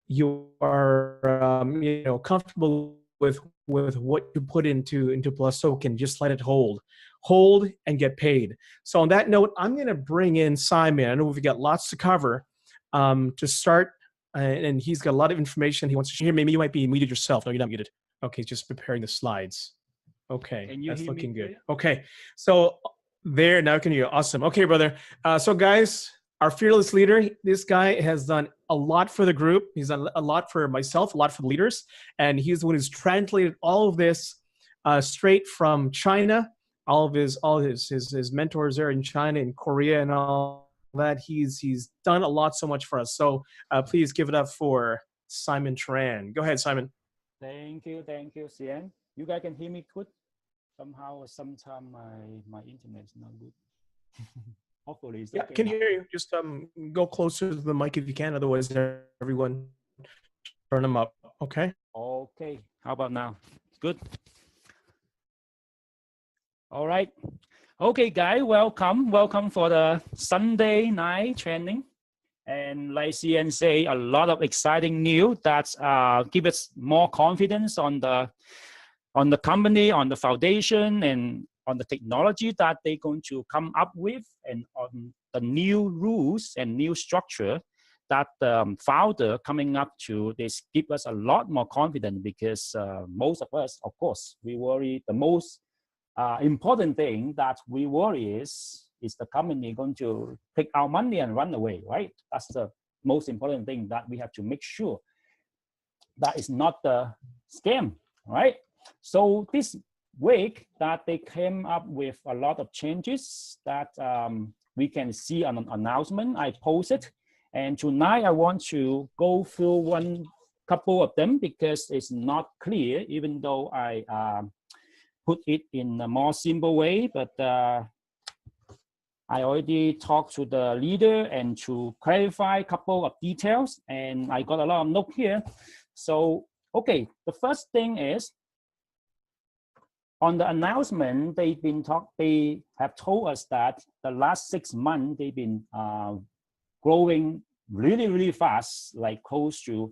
you are you know, comfortable with what you put into PlusToken, just let it hold and get paid. So on that note, I'm going to bring in Simon. I know we've got lots to cover to start, and he's got a lot of information he wants to share. Maybe you might be muted yourself. No, you're not muted. Okay, just preparing the slides. Okay, that's looking good. Okay, so there, now can you? Awesome. Okay, brother. So guys, our fearless leader, this guy has done a lot for the group. He's done a lot for myself, a lot for the leaders, and he's the one who's translated all of this straight from China. All of his mentors there in China and Korea and all that. He's done a lot, so much for us. So please give it up for Simon Tran. Go ahead, Simon. Thank you, CN. You guys can hear me good? Sometimes my internet is not good. Hopefully it's okay. Can hear you. Just go closer to the mic if you can. Otherwise, everyone turn them up. Okay. Okay. How about now? Good. All right. Okay, guys. Welcome for the Sunday night training. And like CN say, a lot of exciting news that give us more confidence on the company, on the foundation, and on the technology that they're going to come up with, and on the new rules and new structure that the founder coming up to. This give us a lot more confidence, because most of us, of course, we worry. The most important thing that we worry is the company going to take our money and run away, right? That's the most important thing that we have to make sure that is not the scam, right? So this week that they came up with a lot of changes that we can see on an announcement I posted. And tonight I want to go through one couple of them, because it's not clear, even though I put it in a more simple way. But I already talked to the leader and to clarify a couple of details, and I got a lot of notes here. So, okay, the first thing is, on the announcement, they have told us that the last 6 months they've been growing really fast, like close to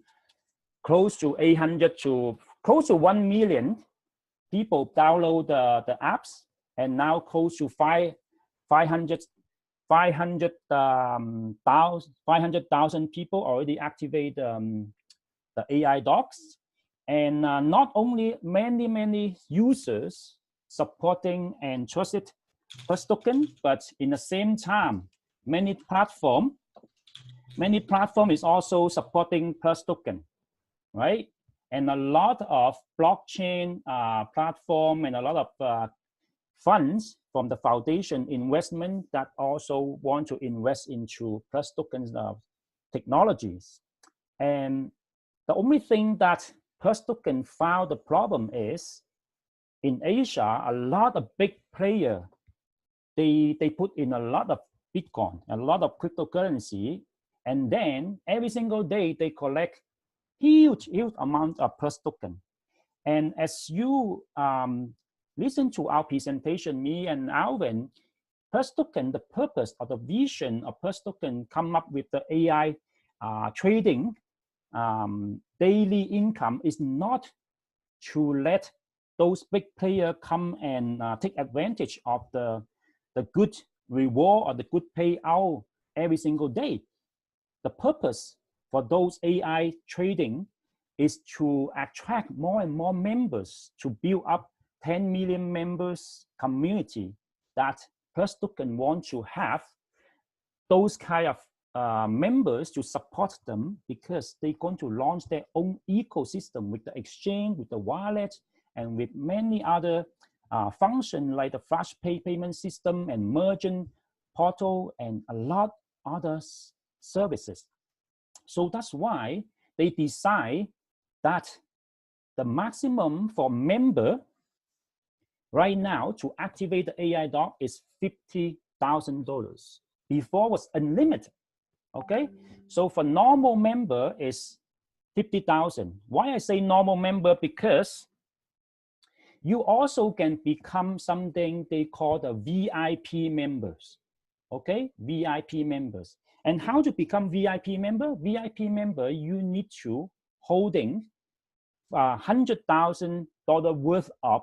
800 to close to 1 million people download the apps, and now close to 500,000 people already activate the AI docs. And not only many users supporting and trusted PlusToken, but in the same time, many platform is also supporting PlusToken, right? And a lot of blockchain platform and a lot of funds from the foundation investment that also want to invest into PlusToken's technologies. And the only thing that PlusToken found the problem is, in Asia, a lot of big players, they put in a lot of Bitcoin, a lot of cryptocurrency, and then every single day they collect huge amount of PlusToken. And as you listen to our presentation, me and Alvin, PlusToken, the purpose or the vision of PlusToken come up with the AI trading daily income is not to let those big players come and take advantage of the good reward or the good payout every single day. The purpose for those AI trading is to attract more and more members, to build up 10 million members community that PlusToken want to have those kind of members to support them, because they're going to launch their own ecosystem with the exchange, with the wallet, and with many other functions like the flash payment system and merchant portal and a lot other services. So that's why they decide that the maximum for member right now to activate the AI doc is $50,000. Before was unlimited. Okay, so for normal member is 50,000. Why I say normal member? Because you also can become something they call the VIP members. Okay, VIP members. And how to become VIP member? VIP member, you need to holding $100,000 worth of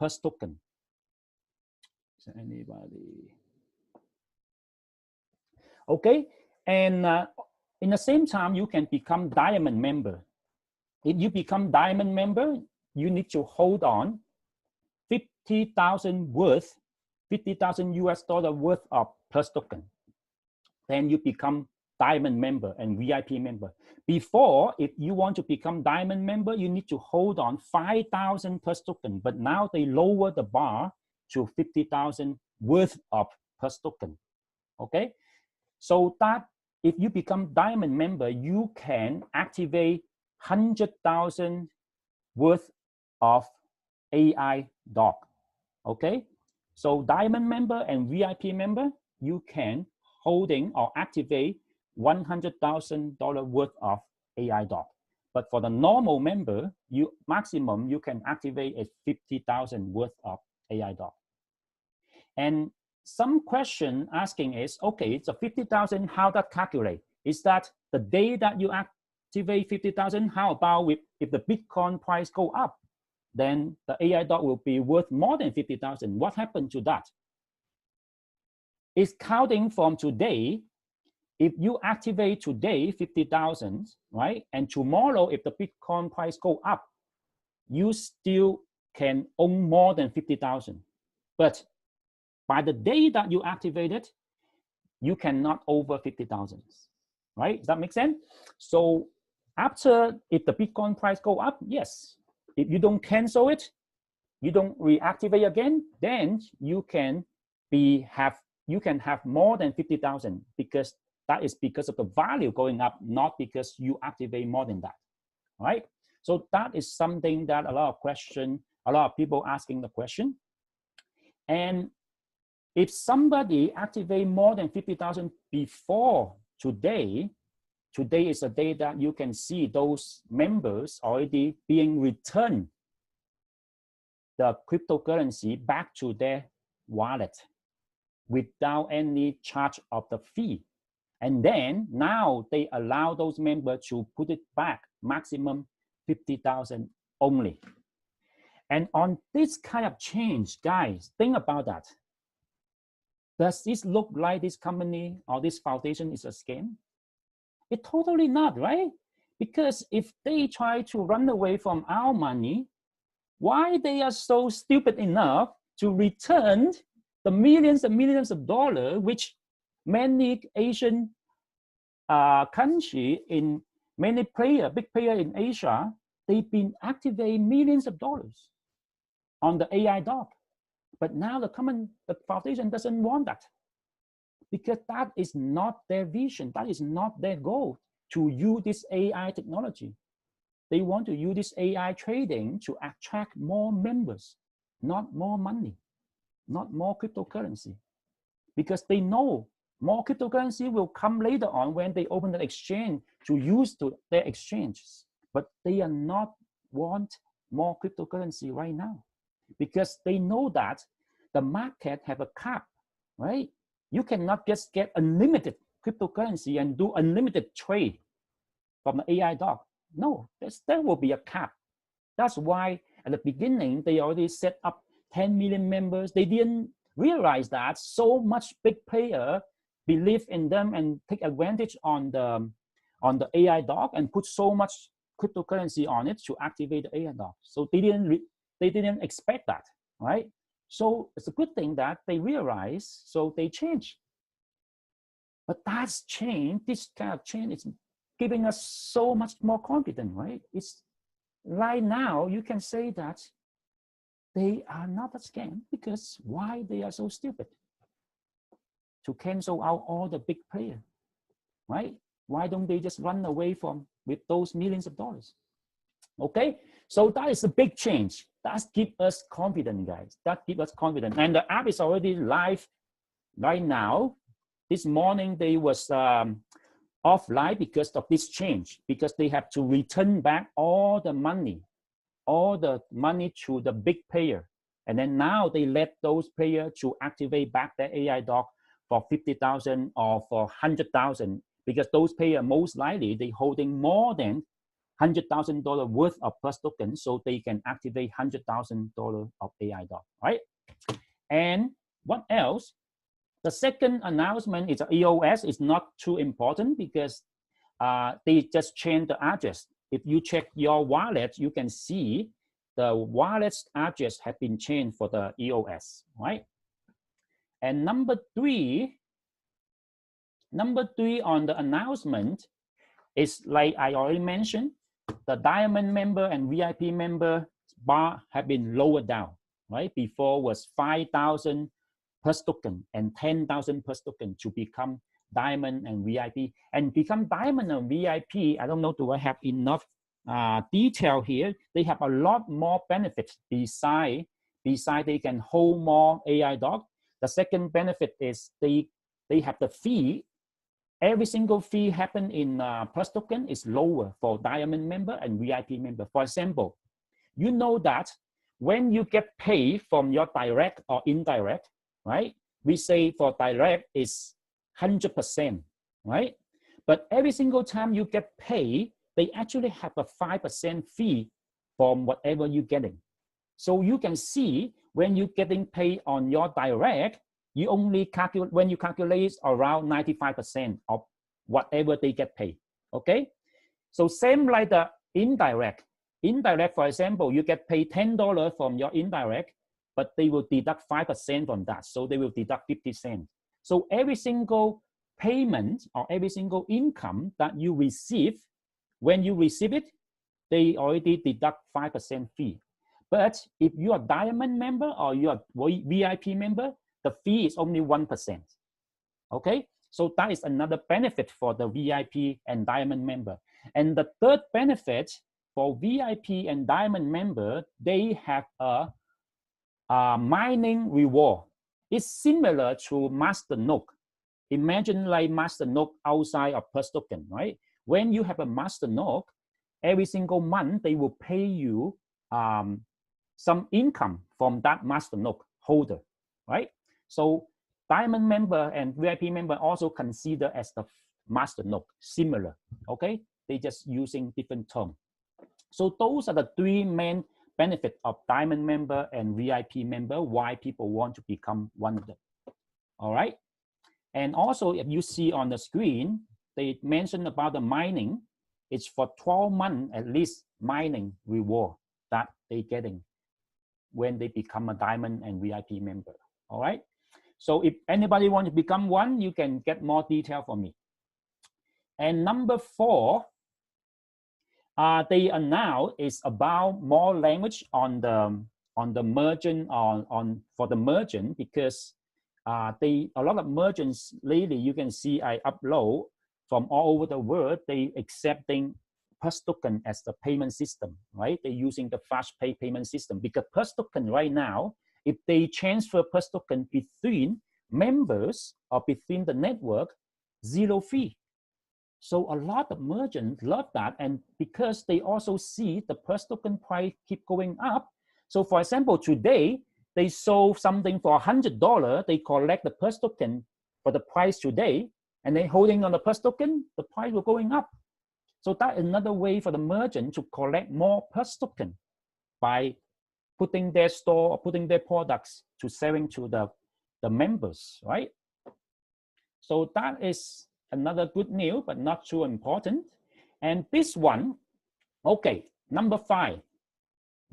PlusToken. Is there anybody? Okay, and in the same time, you can become diamond member. If you become diamond member, you need to hold on 50,000 worth, 50,000 US dollar worth of PlusToken. Then you become diamond member and VIP member. Before, if you want to become diamond member, you need to hold on 5,000 PlusToken. But now they lower the bar to 50,000 worth of PlusToken. Okay, so that if you become diamond member, you can activate 100,000 worth of AI dog. Okay, so diamond member and VIP member, you can holding or activate $100,000 worth of AI dog. But for the normal member, you maximum you can activate a 50,000 worth of AI dog. And some question asking is, okay, so 50,000, how that calculate? Is that the day that you activate 50,000? How about if the Bitcoin price go up? Then the AI dog will be worth more than 50,000. What happened to that? It's counting from today. If you activate today 50,000, right? And tomorrow, if the Bitcoin price go up, you still can own more than 50,000. But by the day that you activate it, you cannot over 50,000, right? Does that make sense? So after, if the Bitcoin price go up, yes. If you don't cancel it, you don't reactivate again, then you can have more than 50,000 because that is because of the value going up, not because you activate more than that, right? So that is something that a lot of people asking the question. And if somebody activate more than 50,000 before today, today is the day that you can see those members already being returned the cryptocurrency back to their wallet without any charge of the fee. And then now they allow those members to put it back, maximum 50,000 only. And on this kind of change, guys, think about that. Does this look like this company or this foundation is a scam? It totally not, right? Because if they try to run away from our money, why they are so stupid enough to return the millions and millions of dollars, which many Asian country in many big player in Asia, they've been activating millions of dollars on the AI dog. But now the foundation doesn't want that because that is not their vision. That is not their goal to use this AI technology. They want to use this AI trading to attract more members, not more money, not more cryptocurrency, because they know more cryptocurrency will come later on when they open the exchange to use their exchanges. But they are not want more cryptocurrency right now because they know that the market have a cap, right? You cannot just get unlimited cryptocurrency and do unlimited trade from the AI dog. No, there will be a cap. That's why at the beginning, they already set up 10 million members. They didn't realize that so much big player believe in them and take advantage on the AI dog and put so much cryptocurrency on it to activate the AI dog. So they didn't expect that, right? So it's a good thing that they realize, so they change. But that's change, this kind of change is giving us so much more confidence, right? It's right now, you can say that they are not a scam because why they are so stupid to cancel out all the big players, right? Why don't they just run away with those millions of dollars? Okay, so that is a big change. That gives us confidence, guys. That gives us confidence. And the app is already live right now. This morning, they was offline because of this change, because they have to return back all the money to the big player. And then now they let those players to activate back their AI dog for 50,000 or for 100,000, because those payers most likely they holding more than $100,000 worth of PlusToken, so they can activate $100,000 of AI dog, right? And what else? The second announcement is EOS. Is not too important because they just changed the address. If you check your wallet, you can see the wallet's address have been changed for the EOS, right? And number three on the announcement is, like I already mentioned, the Diamond member and VIP member bar have been lowered down, right? Before was 5,000 PlusToken and 10,000 PlusToken to become Diamond and VIP. And become Diamond and VIP, I don't know, do I have enough detail here? They have a lot more benefits besides they can hold more AI dog. The second benefit is they have the fee. Every single fee happen in PlusToken is lower for Diamond member and VIP member. For example, you know that when you get paid from your direct or indirect, right? We say for direct is 100%, right? But every single time you get paid, they actually have a 5% fee from whatever you're getting. So you can see when you're getting paid on your direct, you only calculate, when you calculate around 95% of whatever they get paid, okay? So same like the indirect. Indirect, for example, you get paid $10 from your indirect, but they will deduct 5% from that. So they will deduct 50 cents. So every single payment or every single income that you receive, when you receive it, they already deduct 5% fee. But if you are Diamond member or you are VIP member, the fee is only 1%. Okay, so that is another benefit for the VIP and Diamond member. And the third benefit for VIP and Diamond member, they have a mining reward. It's similar to Masternode. Imagine like Masternode outside of PlusToken, right? When you have a Masternode, every single month they will pay you some income from that Masternode holder, right? So Diamond member and VIP member also consider as the Masternode, similar, okay? They just using different term. So those are the three main benefits of Diamond member and VIP member, why people want to become one of them, all right? And also, if you see on the screen, they mentioned about the mining. It's for 12 months at least mining reward that they're getting when they become a Diamond and VIP member, all right? So if anybody wants to become one, you can get more detail from me. And number 4, they announced is about more language on the merchant for the merchant, because a lot of merchants lately, you can see I upload from all over the world, they accepting PlusToken as the payment system, right? They're using the fast pay payment system, because PlusToken right now, if they transfer PlusToken between members or between the network, 0 fee. So a lot of merchants love that, and because they also see the PlusToken price keep going up. So for example, today, they sold something for $100, they collect the PlusToken for the price today, and then holding on the PlusToken, the price will going up. So that's another way for the merchant to collect more PlusToken by putting their store or putting their products to selling to the members, right? So that is another good news, but not too important. And this one, okay, number 5,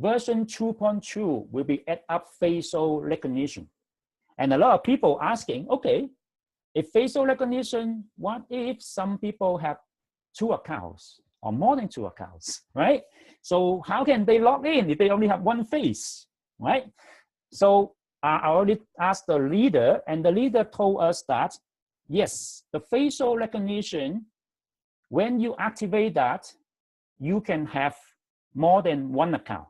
version 2.2 will be add up facial recognition. And a lot of people asking, okay, if facial recognition, what if some people have 2 accounts or more than 2 accounts, right? So how can they log in if they only have 1 face, right? So I already asked the leader, and the leader told us that, yes, the facial recognition, when you activate that, you can have more than 1 account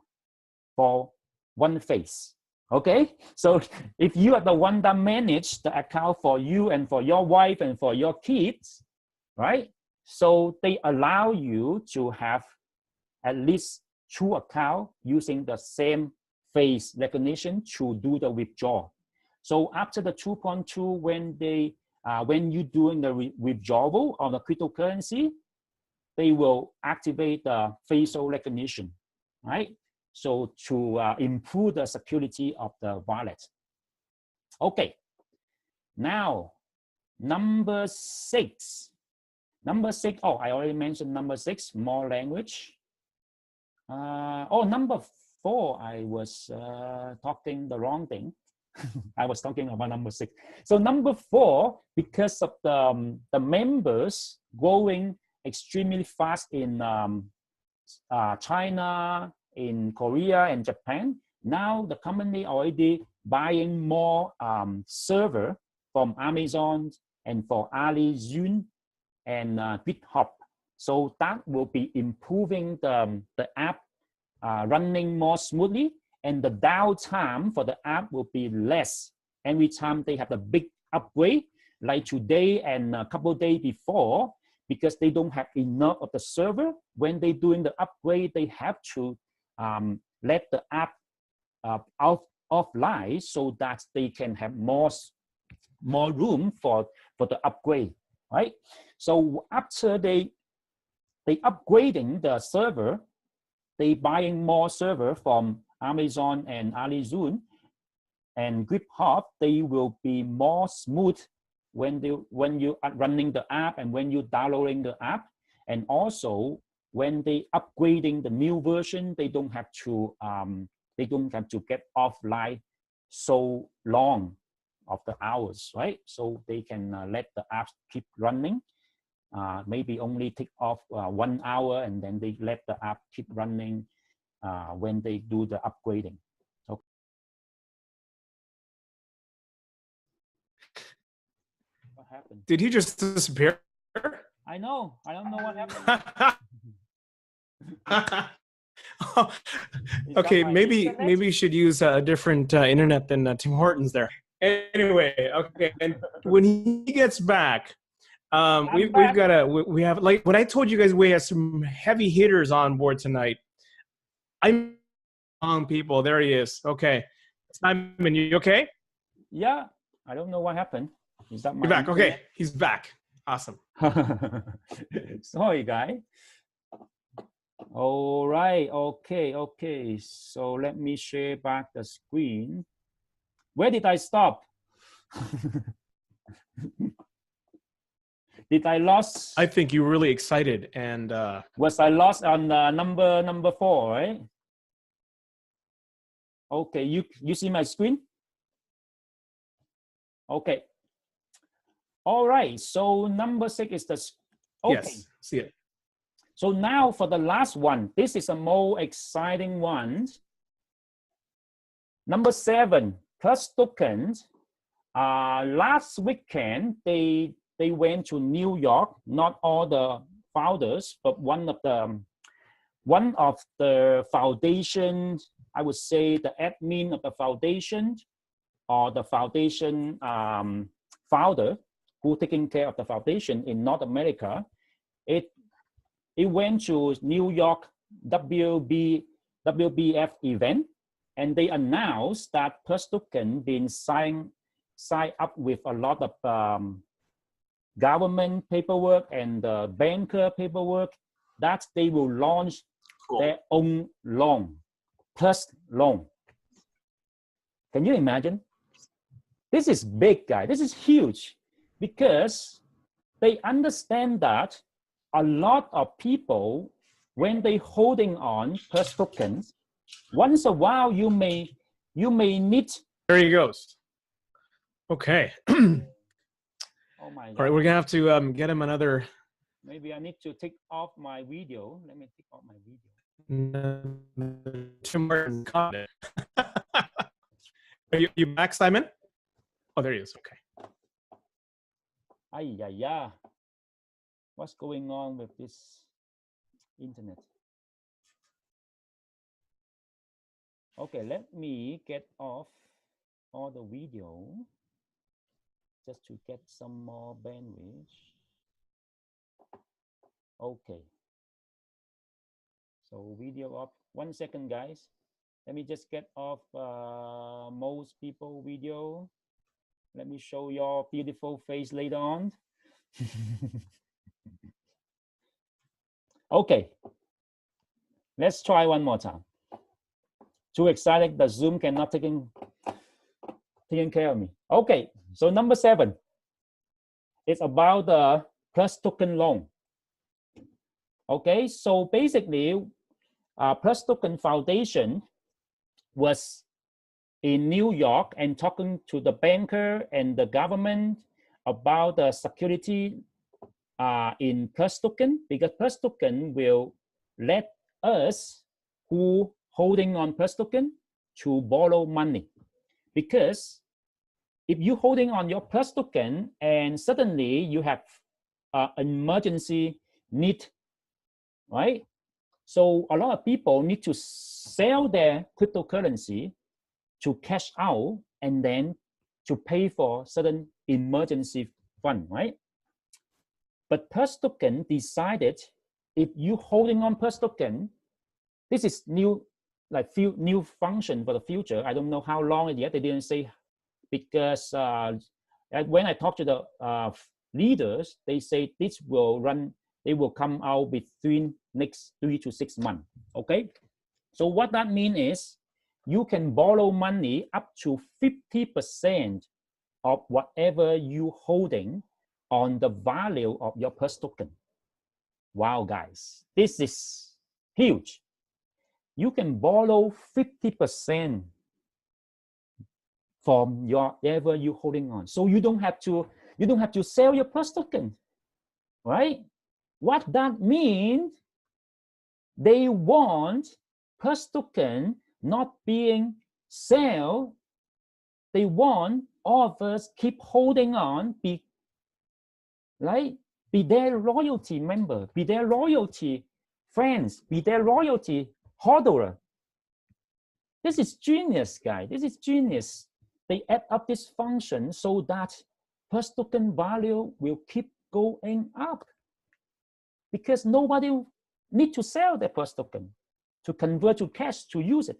for 1 face, okay? So if you are the one that manage the account for you and for your wife and for your kids, right? So they allow you to have at least 2 accounts using the same face recognition to do the withdrawal. So after the 2.2, when you're doing the withdrawal of the cryptocurrency, they will activate the facial recognition, right? So to improve the security of the wallet. Okay, now number 6. Number 6, oh, I already mentioned number 6, more language. Number 4, I was talking the wrong thing. I was talking about number 6. So number 4, because of the members growing extremely fast in China, in Korea, and Japan, now the company already buying more server from Amazon and for AliZoom and GitHub. So that will be improving the app running more smoothly, and the downtime for the app will be less every time they have a big upgrade, like today and a couple of days before, because they don't have enough of the server. When they're doing the upgrade, they have to let the app offline so that they can have more room for the upgrade, right? So after they upgrading the server, they buying more server from Amazon and AliZoom and GitHub. They will be more smooth when you are running the app and when you're downloading the app, and also when they upgrading the new version, they don't have to get offline so long of the hours, right? So they can let the app keep running. Maybe only take off 1 hour, and then they let the app keep running when they do the upgrading. Okay. What happened? Did he just disappear? I know. I don't know what happened. Okay, maybe you should use a different internet than Tim Hortons there. Anyway, okay, and when he gets back, we have, like when I told you guys, we have some heavy hitters on board tonight. I'm on people. There he is. Okay, Simon, you okay? Yeah, I don't know what happened. Is that my You're back? internet? Okay, he's back. Awesome. Sorry, guy. All right. Okay. So let me share back the screen. Where did I stop? Did I lost? I think you were really excited, and was I lost on number 4, right? Okay, you see my screen? Okay. All right. So number 6 is the okay. Yes, see it. So now for the last one, this is a more exciting one. Number 7, PlusToken. Last weekend they went to New York. Not all the founders, but one of the foundation, I would say the admin of the foundation, or the foundation founder who taking care of the foundation in North America. It went to New York WBF event, and they announced that PlusToken been signed up with a lot of government paperwork and banker paperwork, that they will launch their own loan, Plus loan. Can you imagine? This is big, guy. This is huge, because they understand that a lot of people, when they holding on PlusTokens, once a while you may need. There he goes. Okay. Oh my God. All right, we're gonna have to get him another. Maybe I need to take off my video. Let me take off my video. Tim Martin comment. Are you back, Simon? Oh, there he is. Okay. Yeah. What's going on with this internet? Okay, let me get off all the video just to get some more bandwidth. Okay. So video off. 1 second, guys. Let me just get off most people video. Let me show your beautiful face later on. Okay, let's try one more time. Too excited, the Zoom cannot taking care of me. Okay, so number 7 is about the PlusToken loan. Okay, so basically, PlusToken Foundation was in New York and talking to the banker and the government about the security in PlusToken, because PlusToken will let us who holding on PlusToken to borrow money. Because if you holding on your PlusToken and suddenly you have an emergency need, right? So a lot of people need to sell their cryptocurrency to cash out and then to pay for certain emergency fund, right? But PlusToken decided if you holding on PlusToken, this is new, like few new function for the future. I don't know how long yet. They didn't say, because when I talked to the leaders, they say this will run. They will come out between next 3 to 6 months. Okay, so what that means is you can borrow money up to 50% of whatever you holding on the value of your PlusToken. Wow, guys, this is huge. You can borrow 50% from whatever you holding on. So you don't have to sell your PlusToken, right? What that means, they want PlusToken not being sold. They want all of us keep holding on, be their loyalty member, be their loyalty friends, be their loyalty holder. This is genius, guys. This is genius. They add up this function so that PlusToken value will keep going up, because nobody need to sell their PlusToken to convert to cash to use it.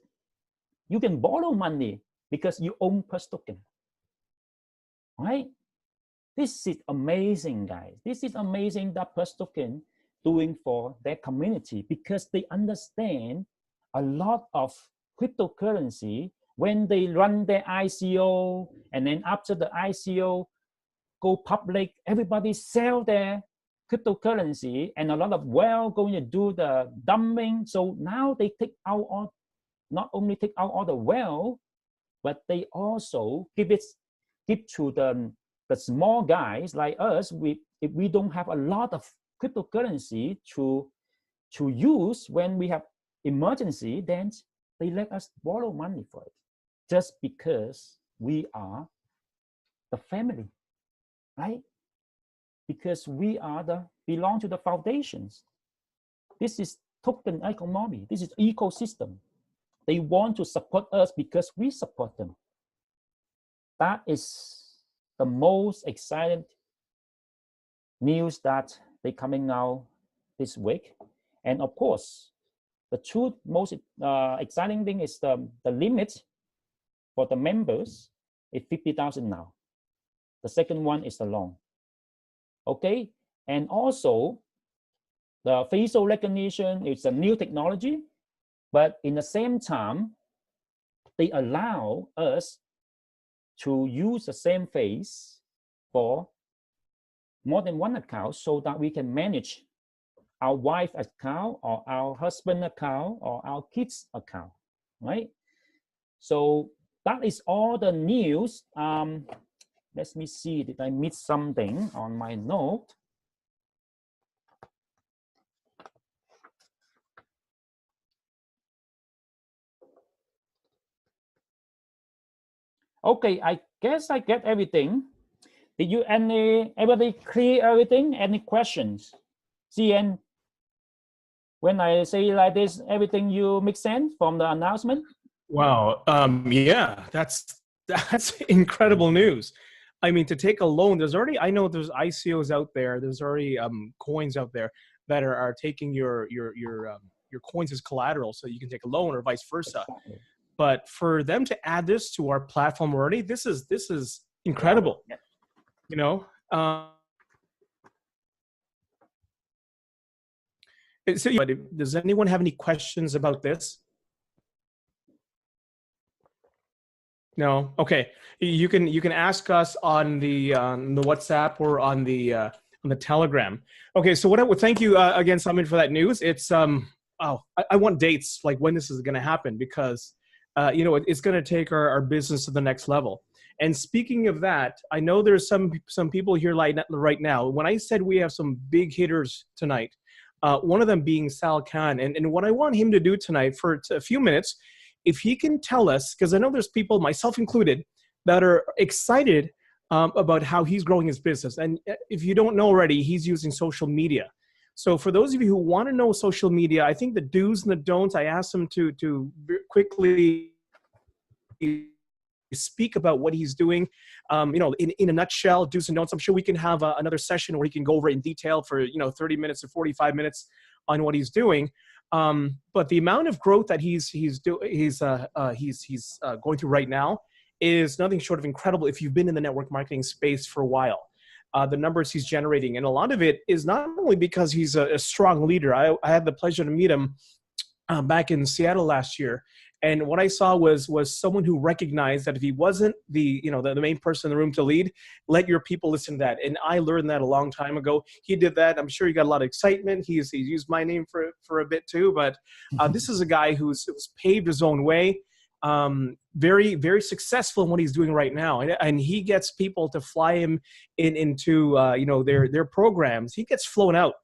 You can borrow money because you own PlusToken, right? This is amazing, guys. This is amazing that PlusToken doing for their community, because they understand a lot of cryptocurrency when they run their ICO, and then after the ICO go public, everybody sell their cryptocurrency, and a lot of whale going to do the dumping. So now they take out all, not only take out all the wealth, but they also give to the small guys like us. If we don't have a lot of cryptocurrency to use when we have emergency, then they let us borrow money for it, just because we are the family, right? Because we belong to the foundations. This is token economy. This is ecosystem. They want to support us because we support them. That is the most exciting news that they coming out this week. And of course, the two most exciting thing is the limit for the members is 50,000 now. The second one is the loan. Okay, and also the facial recognition is a new technology, but in the same time, they allow us to use the same face for more than one account, so that we can manage our wife account or our husband account or our kids account, right? So that is all the news. Let me see, did I miss something on my note? Okay, I guess I get everything. Did you everybody clear everything? Any questions? CN, when I say like this, everything you make sense from the announcement? Wow. Yeah, that's incredible news. I mean, to take a loan, I know there's ICOs out there. There's already coins out there that are taking your coins as collateral, so you can take a loan, or vice versa. Exactly. But for them to add this to our platform already, this is incredible. Yeah. You know, so does anyone have any questions about this? No. Okay. You can ask us on the WhatsApp or on the Telegram. Okay. So thank you again, Simon, for that news. It's I want dates, like when this is going to happen, because you know, it's going to take our business to the next level. And speaking of that, I know there's some people here right now. When I said we have some big hitters tonight, one of them being Sal Khan, and what I want him to do tonight for a few minutes, if he can tell us, because I know there's people, myself included, that are excited about how he's growing his business. And if you don't know already, he's using social media. So for those of you who want to know social media, I think the do's and the don'ts, I asked him to quickly speak about what he's doing, you know, in a nutshell, do's and don'ts. I'm sure we can have another session where he can go over it in detail for, you know, 30 minutes or 45 minutes on what he's doing. But the amount of growth that he's going through right now is nothing short of incredible if you've been in the network marketing space for a while. The numbers he's generating, and a lot of it is not only because he's a strong leader. I had the pleasure to meet him back in Seattle last year, and what I saw was someone who recognized that if he wasn't the main person in the room to lead, let your people listen to that. And I learned that a long time ago. He did that. I'm sure he got a lot of excitement. He's used my name for a bit too, but this is a guy who's paved his own way. Very, very successful in what he's doing right now. And he gets people to fly him into you know, their programs. He gets flown out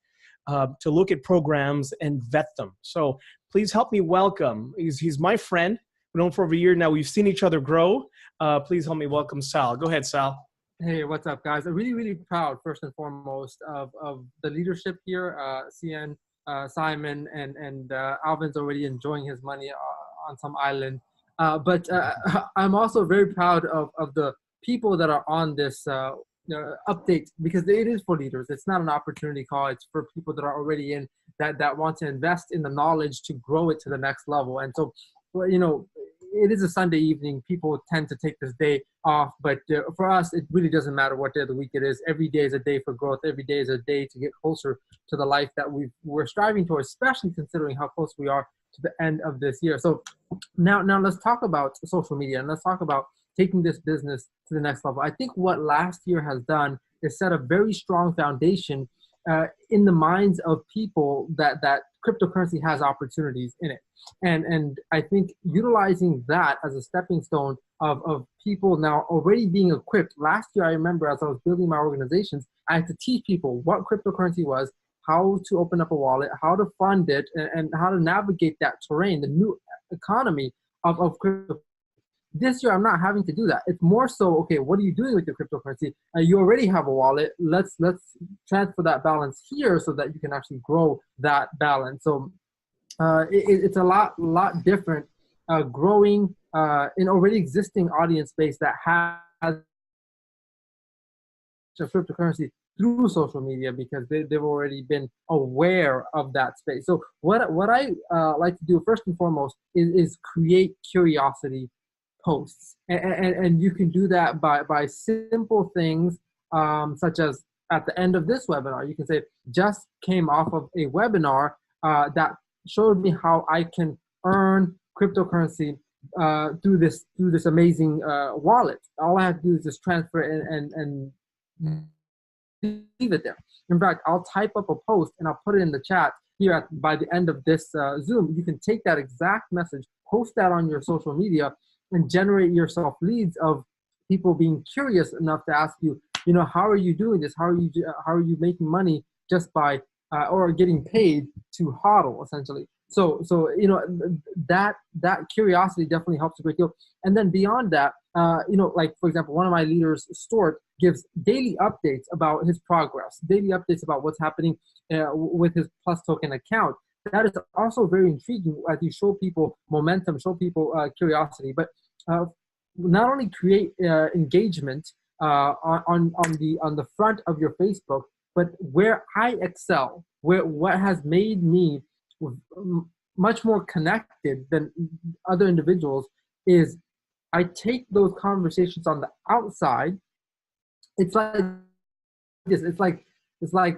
to look at programs and vet them. So please help me welcome. He's my friend. We've known for over a year now. We've seen each other grow. Please help me welcome Sal. Go ahead, Sal. Hey, what's up, guys? I'm really, really proud, first and foremost, of the leadership here. CN, Simon, and Alvin's already enjoying his money on some island. But I'm also very proud of the people that are on this update, because it is for leaders. It's not an opportunity call. It's for people that are already in that want to invest in the knowledge to grow it to the next level. And so, you know, it is a Sunday evening. People tend to take this day off, but for us, it really doesn't matter what day of the week it is. Every day is a day for growth. Every day is a day to get closer to the life that we're striving towards, especially considering how close we are to the end of this year. So now let's talk about social media, and let's talk about taking this business to the next level. I think what last year has done is set a very strong foundation in the minds of people that cryptocurrency has opportunities in it. And I think utilizing that as a stepping stone of people now already being equipped. Last year, I remember as I was building my organizations, I had to teach people what cryptocurrency was, how to open up a wallet, how to fund it, and how to navigate that terrain, the new economy of crypto. This year, I'm not having to do that. It's more so, okay, what are you doing with your cryptocurrency? You already have a wallet. Let's transfer that balance here so that you can actually grow that balance. So it's a lot different growing in already existing audience base that has cryptocurrency through social media, because they've already been aware of that space. So what I like to do first and foremost is create curiosity posts, and you can do that by simple things such as at the end of this webinar, you can say, just came off of a webinar that showed me how I can earn cryptocurrency through this amazing wallet. All I have to do is just transfer it and leave it there. In fact, I'll type up a post and I'll put it in the chat here by the end of this Zoom. You can take that exact message, post that on your social media, and generate yourself leads of people being curious enough to ask you, you know, how are you doing this? How are you making money just by or getting paid to hodl, essentially? So you know, that curiosity definitely helps a great deal. And then beyond that, you know, like for example, one of my leaders, Stuart, gives daily updates about his progress, daily updates about what's happening with his PlusToken account. That is also very intriguing as you show people momentum, show people curiosity, but not only create engagement on the front of your Facebook, but where I excel, what has made me much more connected than other individuals is I take those conversations on the outside it's like this. It's like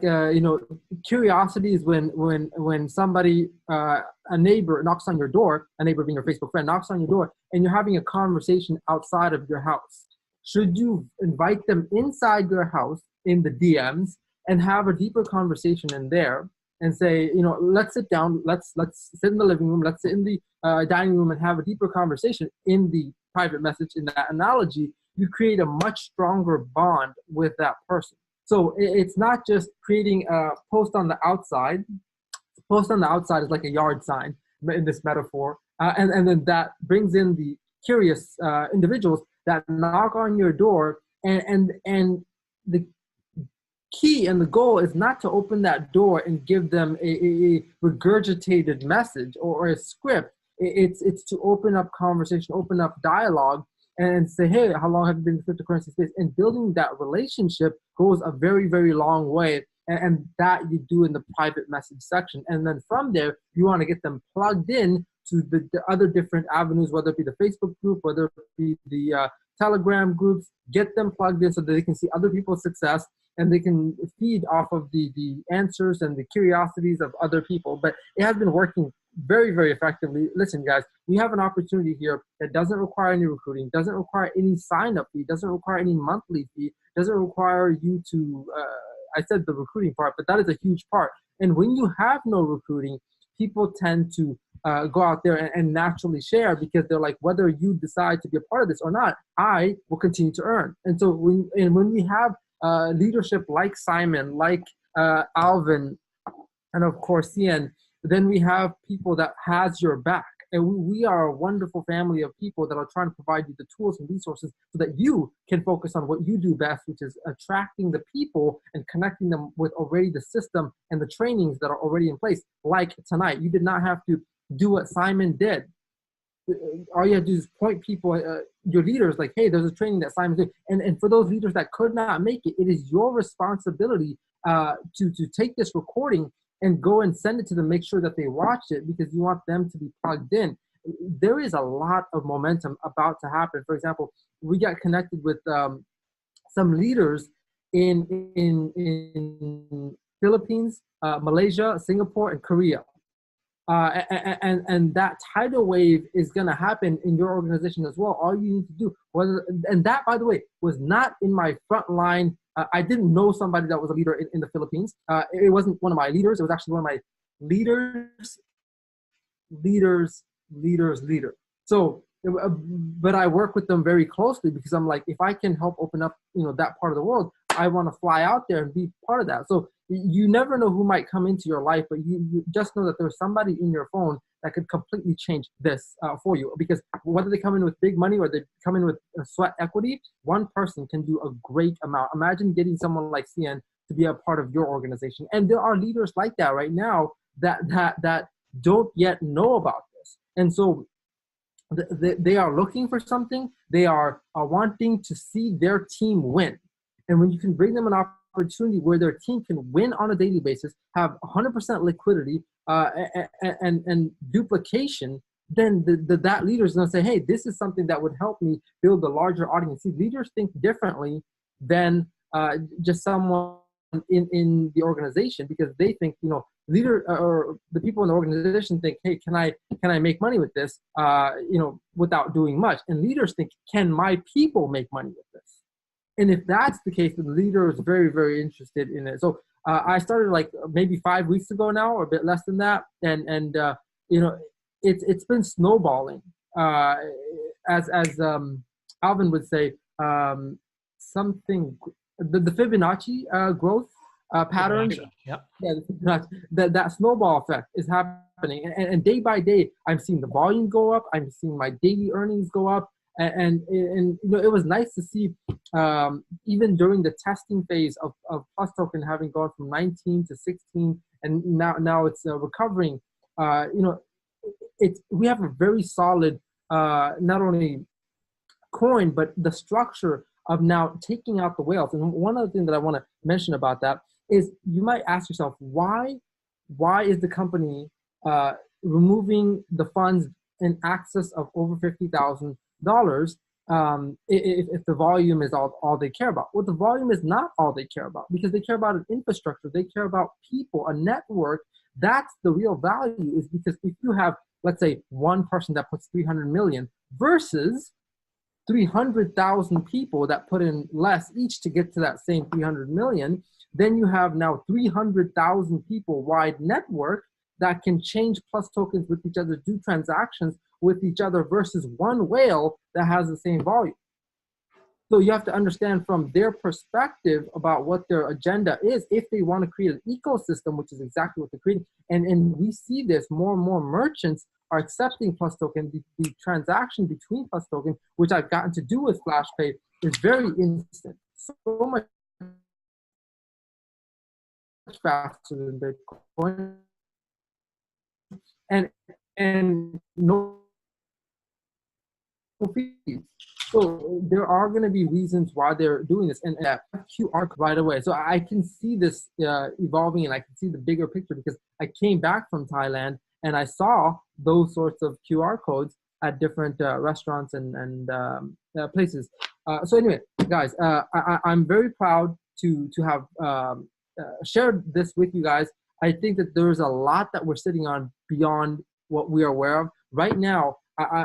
you know, curiosity is when somebody a neighbor knocks on your door, a neighbor being your Facebook friend knocks on your door, and you're having a conversation outside of your house. Should you invite them inside your house in the DMs and have a deeper conversation in there and say, you know, let's sit down, let's sit in the living room, let's sit in the dining room and have a deeper conversation in the private message? In that analogy, you create a much stronger bond with that person. So it's not just creating a post on the outside. Post on the outside is like a yard sign in this metaphor. And then that brings in the curious individuals that knock on your door. And the key and the goal is not to open that door and give them a regurgitated message or a script. It's to open up conversation, open up dialogue, and say, hey, how long have you been in the cryptocurrency space? And building that relationship goes a very, very long way. And that you do in the private message section. And then from there, you want to get them plugged in to the other different avenues, whether it be the Facebook group, whether it be the Telegram groups. Get them plugged in so that they can see other people's success and they can feed off of the answers and the curiosities of other people. But it has been working very, very effectively. Listen, guys, we have an opportunity here that doesn't require any recruiting, doesn't require any sign-up fee, doesn't require any monthly fee, doesn't require you to, I said the recruiting part, but that is a huge part. And when you have no recruiting, people tend to go out there and naturally share because they're like, whether you decide to be a part of this or not, I will continue to earn. And so when we have leadership like Simon, like Alvin, and of course Cian, then we have people that has your back. And we are a wonderful family of people that are trying to provide you the tools and resources so that you can focus on what you do best, which is attracting the people and connecting them with already the system and the trainings that are already in place. Like tonight, you did not have to do what Simon did. All you have to do is point people, your leaders, like, hey, there's a training that Simon's doing. And for those leaders that could not make it, it is your responsibility to take this recording and go and send it to them, make sure that they watch it because you want them to be plugged in. There is a lot of momentum about to happen. For example, we got connected with some leaders in Philippines, Malaysia, Singapore, and Korea. And that tidal wave is going to happen in your organization as well. All you need to do, and that, by the way, was not in my front line. I didn't know somebody that was a leader in the Philippines. It wasn't one of my leaders. It was actually one of my leaders. So, but I work with them very closely because I'm like, if I can help open up, that part of the world, I want to fly out there and be part of that. So you never know who might come into your life, but you just know that there's somebody in your phone that could completely change this for you. Because whether they come in with big money or they come in with sweat equity, one person can do a great amount. Imagine getting someone like Cian to be a part of your organization. And there are leaders like that right now that don't yet know about this. And so they are looking for something. They are wanting to see their team win. And when you can bring them an opportunity where their team can win on a daily basis, have 100% liquidity and duplication, then that leader is going to say, hey, this is something that would help me build a larger audience. See, leaders think differently than just someone in the organization, because they think, leader or the people in the organization think, hey, can I make money with this, without doing much. And leaders think, can my people make money with this? And if that's the case, the leader is very, very interested in it. So I started like maybe 5 weeks ago now, or a bit less than that. And it's been snowballing. As Alvin would say, something, the Fibonacci growth patterns. Yep. Yeah, that snowball effect is happening. And day by day, I'm seeing the volume go up. I'm seeing my daily earnings go up. And it was nice to see, even during the testing phase of PlusToken having gone from 19 to 16, and now it's recovering. We have a very solid, not only coin, but the structure of now taking out the whales. And one other thing that I want to mention about that is, you might ask yourself, why is the company removing the funds in excess of over $50,000 if the volume is all they care about. Well, the volume is not all they care about, because they care about an infrastructure. They care about people, a network. That's the real value, is because if you have, let's say, one person that puts 300 million versus 300,000 people that put in less each to get to that same 300 million, then you have now 300,000 people wide network that can change plus tokens with each other, do transactions with each other, versus one whale that has the same volume. So you have to understand from their perspective about what their agenda is, if they want to create an ecosystem, which is exactly what they're creating. And we see this, more and more merchants are accepting plus token. The transaction between plus token, which I've gotten to do with FlashPay, is very instant, so much faster than Bitcoin, and no fees. So there are going to be reasons why they're doing this, and that QR right away. So I can see this evolving, and I can see the bigger picture, because I came back from Thailand and I saw those sorts of QR codes at different restaurants and places. So anyway, guys, I'm very proud to have shared this with you guys. I think that there's a lot that we're sitting on beyond what we are aware of right now.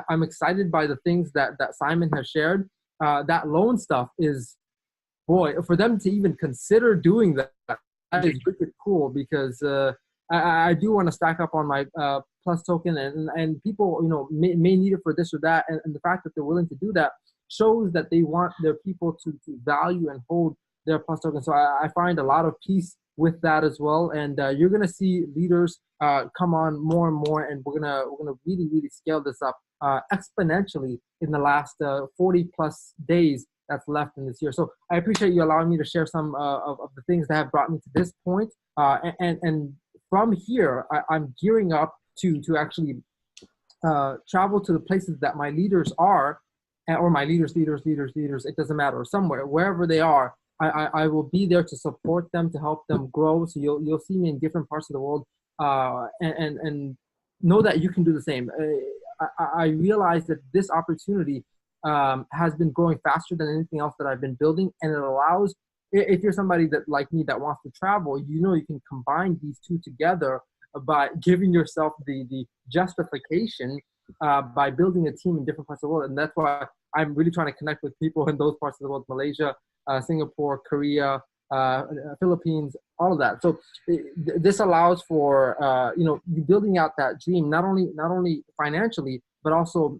I'm excited by the things that Simon has shared. That loan stuff is, boy, for them to even consider doing that, that is really cool, because I do want to stack up on my plus token, and people, may need it for this or that, and the fact that they're willing to do that shows that they want their people to value and hold their plus token. So I find a lot of peace with that as well, and you're gonna see leaders come on more and more, and we're gonna really scale this up exponentially in the last 40 plus days that's left in this year. So I appreciate you allowing me to share some of the things that have brought me to this point, and from here I'm gearing up to actually travel to the places that my leaders are, or my leaders, it doesn't matter, or somewhere, wherever they are. I will be there to support them, to help them grow. So you'll see me in different parts of the world, and know that you can do the same. I realize that this opportunity has been growing faster than anything else that I've been building, and it allows, if you're somebody that like me that wants to travel, you can combine these two together by giving yourself the justification by building a team in different parts of the world. And that's why I'm really trying to connect with people in those parts of the world: Malaysia, Singapore, Korea, Philippines, all of that. So this allows for you building out that dream, not only financially, but also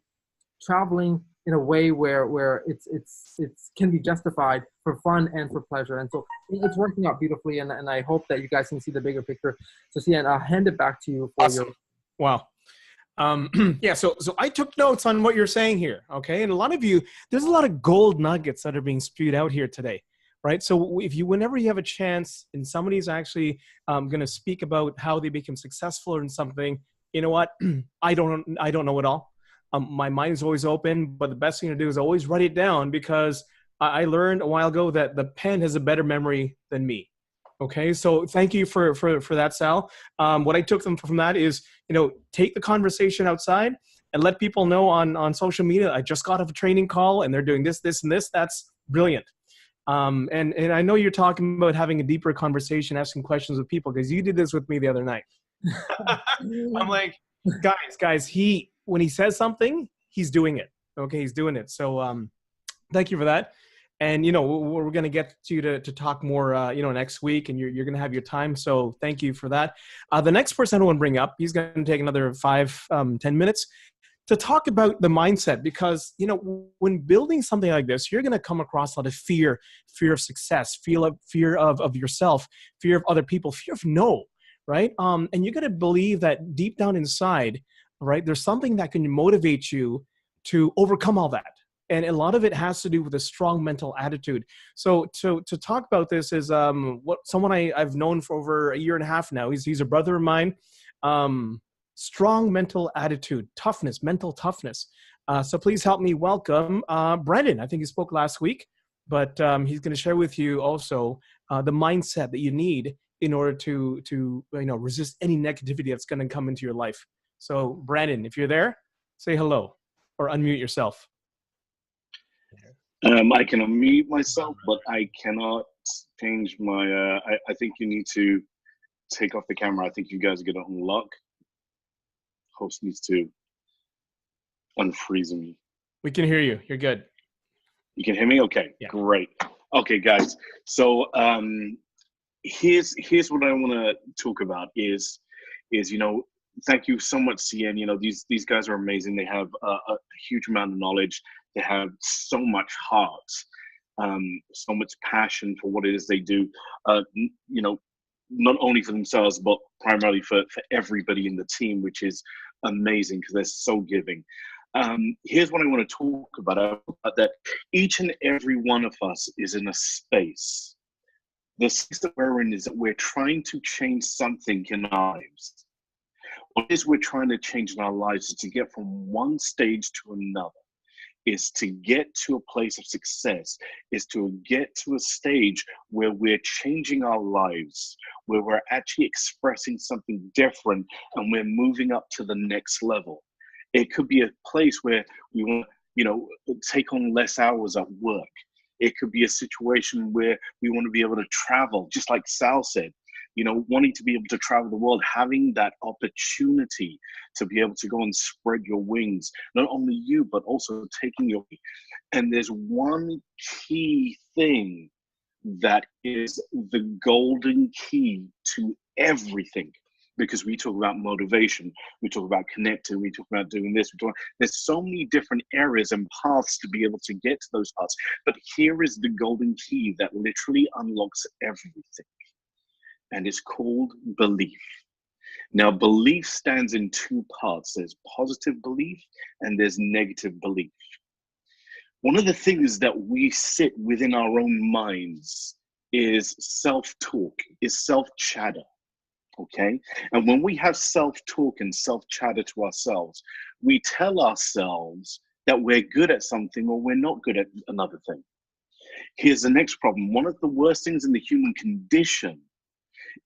traveling in a way where it's can be justified for fun and for pleasure. And so it's working out beautifully, and I hope that you guys can see the bigger picture. So Sian, I'll hand it back to you for awesome. Wow. Yeah, so I took notes on what you're saying here, okay? And a lot of you, there's a lot of gold nuggets that are being spewed out here today, right? So whenever you have a chance and somebody's actually going to speak about how they become successful in something, you know what? I don't know it all. My mind is always open, but the best thing to do is always write it down, because I learned a while ago that the pen has a better memory than me. Okay, so thank you for that, Sal. What I took from that is, take the conversation outside and let people know on social media, I just got off a training call and they're doing this, and this. That's brilliant. And I know you're talking about having a deeper conversation, asking questions with people, because you did this with me the other night. I'm like, guys, when he says something, he's doing it. Okay, he's doing it. So thank you for that. And, we're going to get you to talk more, next week, and you're going to have your time. So thank you for that. The next person I want to bring up, he's going to take another 5-10 minutes to talk about the mindset, because, when building something like this, you're going to come across a lot of fear of success, fear of yourself, fear of other people, fear of no, right? And you're going to believe that deep down inside, right, there's something that can motivate you to overcome all that. And a lot of it has to do with a strong mental attitude. So to talk about this is someone I've known for over 1.5 years now. He's a brother of mine. Strong mental attitude, toughness, mental toughness. So please help me welcome Brendan. I think he spoke last week, but he's going to share with you also the mindset that you need in order to resist any negativity that's going to come into your life. So Brandon, if you're there, say hello or unmute yourself. I can unmute myself, but I cannot change my. I think you need to take off the camera. I think you guys are gonna unlock. Host needs to unfreeze me. We can hear you. You're good. You can hear me? Okay, Yeah. great. Okay, guys. So here's what I want to talk about is thank you so much, CN. These guys are amazing. They have a huge amount of knowledge. They have so much heart, so much passion for what it is they do. Not only for themselves, but primarily for everybody in the team, which is amazing because they're so giving. Here's what I want to talk about, that each and every one of us is in a space. The space that we're in is that we're trying to change something in our lives. What it is we're trying to change in our lives is to get from one stage to another, is to get to a place of success, is to get to a stage where we're changing our lives, where we're actually expressing something different and we're moving up to the next level. It could be a place where we want, take on less hours at work. It could be a situation where we want to be able to travel, just like Sal said, wanting to be able to travel the world, having that opportunity to be able to go and spread your wings, not only you, but also taking your, and there's one key thing that is the golden key to everything. Because we talk about motivation, we talk about connecting, we talk about doing this. There's so many different areas and paths to be able to get to those paths. But here is the golden key that literally unlocks everything. And it's called belief. Now, belief stands in two parts. There's positive belief and there's negative belief. One of the things that we sit within our own minds is self-talk, is self-chatter. Okay, and when we have self-talk and self-chatter to ourselves, we tell ourselves that we're good at something or we're not good at another thing. Here's the next problem. One of the worst things in the human condition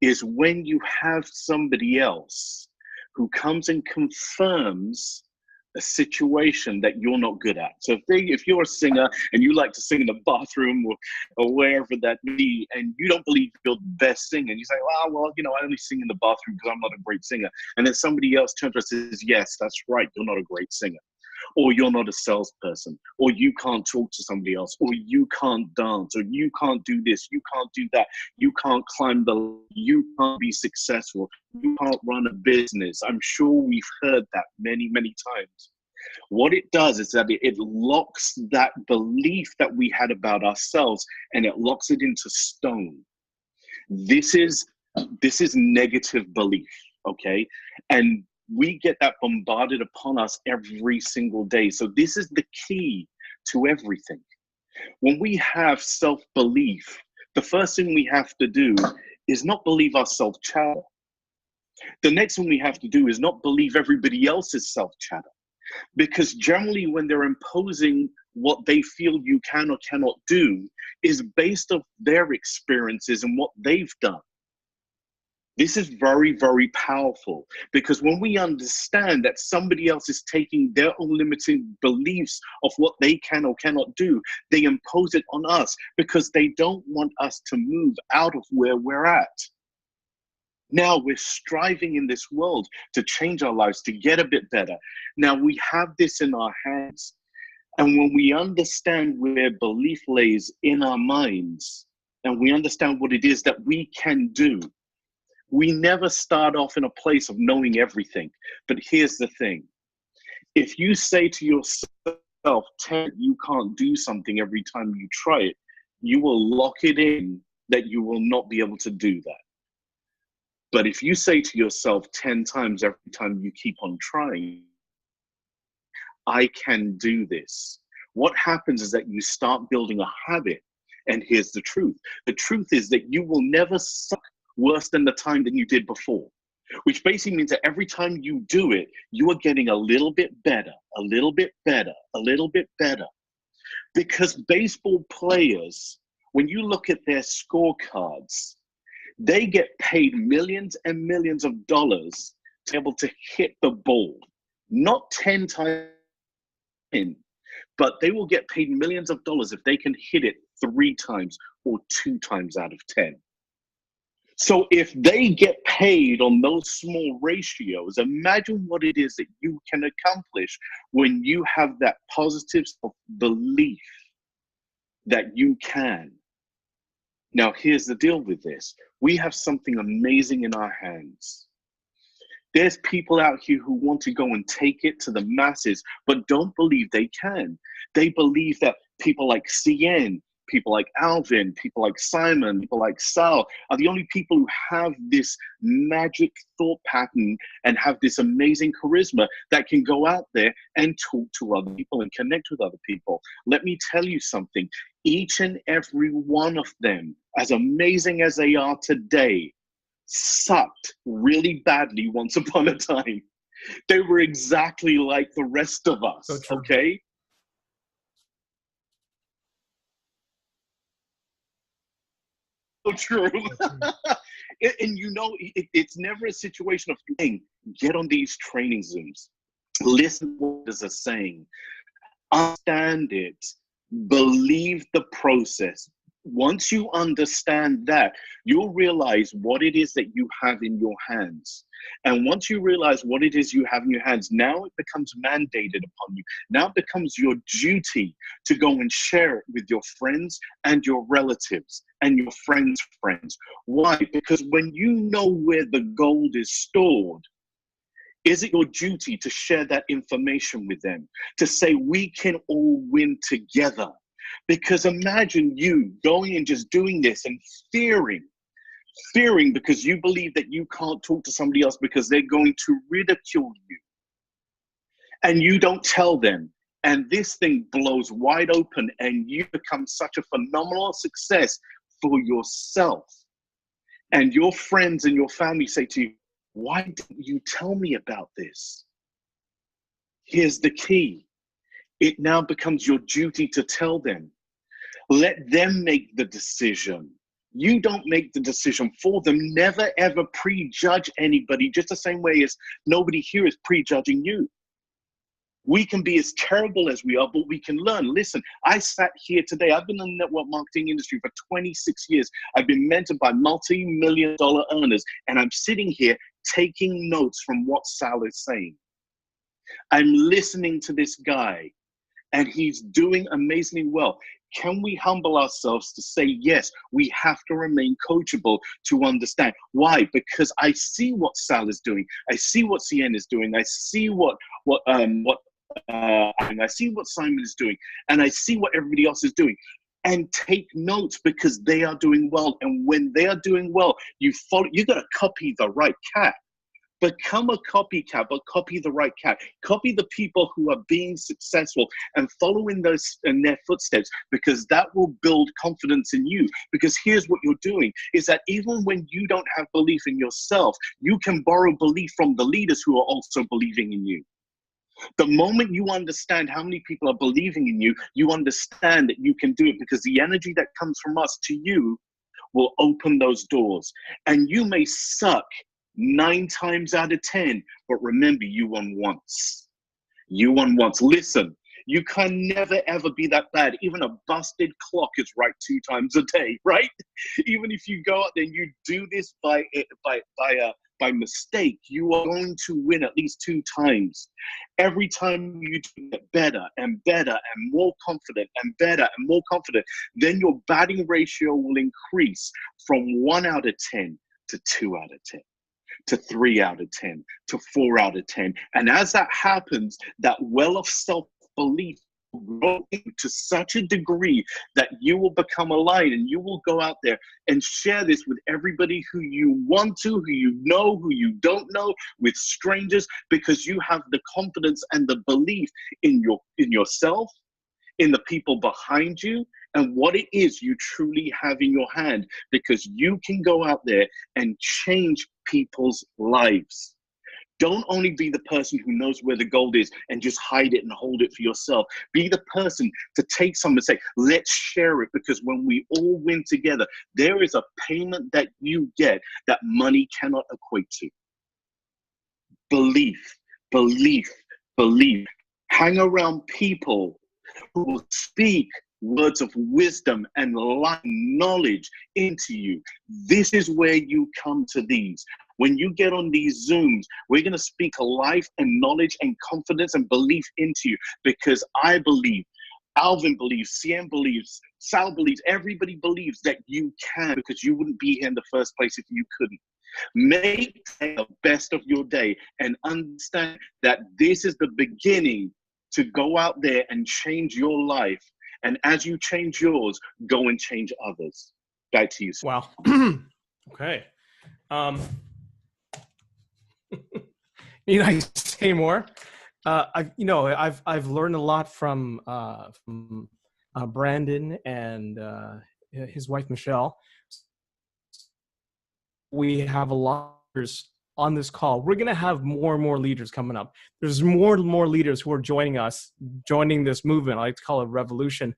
is when you have somebody else who comes and confirms a situation that you're not good at. So if you're a singer and you like to sing in the bathroom or wherever that may be, and you don't believe you're the best singer, and you say, I only sing in the bathroom because I'm not a great singer. And then somebody else turns around and says, yes, that's right, you're not a great singer. Or you're not a salesperson, or you can't talk to somebody else, or you can't dance, or you can't do this, you can't do that, you can't climb you can't be successful, you can't run a business. I'm sure we've heard that many, many times. What it does is that it locks that belief that we had about ourselves, and it locks it into stone. This is negative belief, okay? And we get that bombarded upon us every single day. So this is the key to everything. When we have self-belief, the first thing we have to do is not believe our self-chatter. The next thing we have to do is not believe everybody else's self-chatter. Because generally when they're imposing what they feel you can or cannot do is based on their experiences and what they've done. This is very, very powerful, because when we understand that somebody else is taking their own limiting beliefs of what they can or cannot do, they impose it on us because they don't want us to move out of where we're at. Now we're striving in this world to change our lives, to get a bit better. Now we have this in our hands. And when we understand where belief lays in our minds, and we understand what it is that we can do, we never start off in a place of knowing everything. But here's the thing. If you say to yourself, Ted, you can't do something every time you try it, you will lock it in that you will not be able to do that. But if you say to yourself 10 times every time you keep on trying, I can do this, what happens is that you start building a habit. And here's the truth. The truth is that you will never suck worse than the time than you did before, which basically means that every time you do it, you are getting a little bit better, a little bit better, a little bit better. Because baseball players, when you look at their scorecards, they get paid millions and millions of dollars to be able to hit the ball, not 10 times, but they will get paid millions of dollars if they can hit it 3 times or 2 times out of 10. So if they get paid on those small ratios, imagine what it is that you can accomplish when you have that positive belief that you can. Now, here's the deal with this. We have something amazing in our hands. There's people out here who want to go and take it to the masses, but don't believe they can. They believe that people like CN, people like Alvin, people like Simon, people like Sal are the only people who have this magic thought pattern and have this amazing charisma that can go out there and talk to other people and connect with other people. Let me tell you something. Each and every one of them, as amazing as they are today, sucked really badly once upon a time. They were exactly like the rest of us, okay? So true. And you know, it's never a situation of saying, get on these training Zooms, listen to what is saying, understand it, believe the process. Once you understand that, you'll realize what it is that you have in your hands. And once you realize what it is you have in your hands, now it becomes mandated upon you. Now it becomes your duty to go and share it with your friends and your relatives and your friends' friends. Why? Because when you know where the gold is stored, is it your duty to share that information with them? To say, we can all win together? Because imagine you going and just doing this and fearing because you believe that you can't talk to somebody else because they're going to ridicule you. And you don't tell them. And this thing blows wide open and you become such a phenomenal success for yourself. And your friends and your family say to you, why didn't you tell me about this? Here's the key. It now becomes your duty to tell them. Let them make the decision. You don't make the decision for them. Never ever prejudge anybody, just the same way as nobody here is prejudging you. We can be as terrible as we are, but we can learn. Listen, I sat here today. I've been in the network marketing industry for 26 years. I've been mentored by multi-million-dollar earners, and I'm sitting here taking notes from what Sal is saying. I'm listening to this guy, and he's doing amazingly well. Can we humble ourselves to say, yes, we have to remain coachable to understand. Why? Because I see what Sal is doing. I see what CN is doing. I see I see what Simon is doing, and I see what everybody else is doing. And take notes because they are doing well. And when they are doing well, you got to copy the right cat. Become a copycat, but copy the right cat. Copy the people who are being successful and follow in their footsteps, because that will build confidence in you. Because here's what you're doing, is that even when you don't have belief in yourself, you can borrow belief from the leaders who are also believing in you. The moment you understand how many people are believing in you, you understand that you can do it, because the energy that comes from us to you will open those doors. And you may suck 9 times out of 10, but remember, you won once. You won once. Listen, you can never ever be that bad. Even a busted clock is right 2 times a day, right? Even if you go out there and you do this by mistake, you are going to win at least 2 times. Every time you do it better and better and more confident and better and more confident, then your batting ratio will increase from 1 out of 10 to 2 out of 10. To 3 out of 10, to 4 out of 10. And as that happens, that well of self-belief will grow to such a degree that you will become aligned, and you will go out there and share this with everybody who you want to, who you know, who you don't know, with strangers, because you have the confidence and the belief in yourself, in the people behind you, and what it is you truly have in your hand, because you can go out there and change people's lives. Don't only be the person who knows where the gold is and just hide it and hold it for yourself. Be the person to take some and say, let's share it, because when we all win together, there is a payment that you get that money cannot equate to. Belief, belief, belief. Hang around people who will speak words of wisdom and life knowledge into you. This is where you come to these. When you get on these Zooms, we're going to speak life and knowledge and confidence and belief into you, because I believe, Alvin believes, CM believes, Sal believes, everybody believes that you can, because you wouldn't be here in the first place if you couldn't. Make the best of your day and understand that this is the beginning to go out there and change your life. And as you change yours, go and change others. Back to you. Wow. Okay. Need I say more? I've learned a lot from Brandon and his wife Michelle. We have a lot of leaders on this call. We're going to have more and more leaders coming up. There's more and more leaders who are joining us, joining this movement. I like to call it revolution.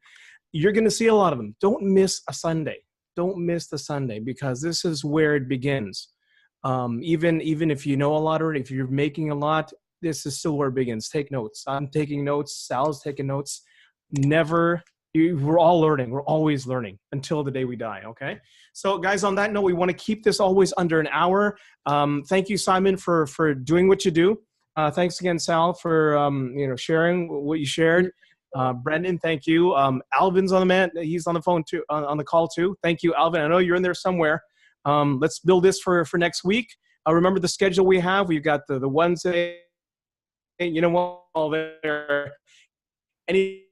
You're going to see a lot of them. Don't miss a Sunday. Don't miss the Sunday, because this is where it begins. Even if you know a lot already, if you're making a lot, this is still where it begins. Take notes. I'm taking notes. Sal's taking notes. We're all learning. We're always learning until the day we die. Okay. So guys, on that note, we want to keep this always under an hour. Thank you, Simon, for doing what you do. Thanks again, Sal, for sharing what you shared. Brendan, thank you. Alvin's on the man. He's on the phone too, on the call too. Thank you, Alvin. I know you're in there somewhere. Let's build this for next week. Remember the schedule we have. We've got the Wednesday. You know what? All there. Any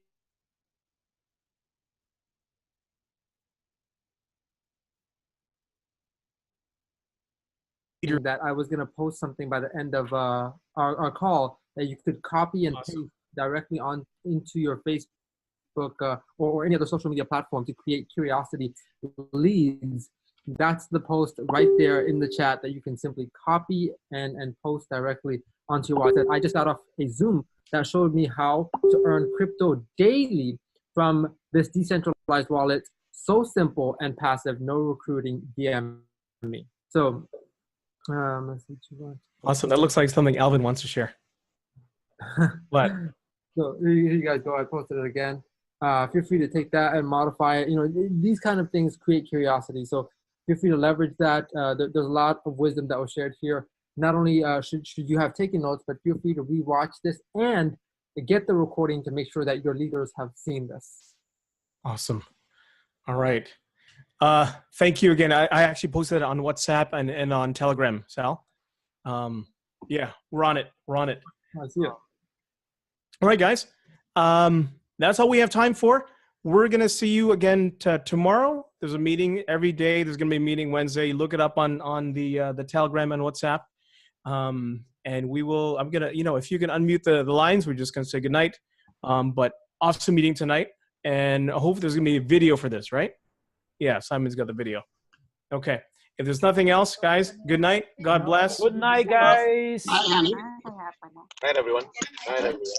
that I was going to post something by the end of our call that you could copy and paste directly into your Facebook or any other social media platform to create curiosity leads. That's the post right there in the chat that you can simply copy and post directly onto your wallet. I just got off a Zoom that showed me how to earn crypto daily from this decentralized wallet. So simple and passive, no recruiting, DM me. So let's see. Awesome. That looks like something Alvin wants to share. What? So here you guys go. I posted it again. Feel free to take that and modify it. These kind of things create curiosity. So feel free to leverage that. There's a lot of wisdom that was shared here. Not only should you have taken notes, but feel free to rewatch this and get the recording to make sure that your leaders have seen this. Awesome. All right. Thank you again. I actually posted it on WhatsApp and on Telegram, Sal. Yeah, we're on it. I see it. All right, guys. That's all we have time for. We're going to see you again tomorrow. There's a meeting every day. There's going to be a meeting Wednesday. Look it up on the Telegram and WhatsApp. And we will, I'm going to, if you can unmute the lines, we're just going to say goodnight. But awesome meeting tonight. And I hope there's going to be a video for this, right? Yeah, Simon's got the video. Okay. If there's nothing else, guys, good night. God bless. Good night, guys. Night, everyone. Night, everyone.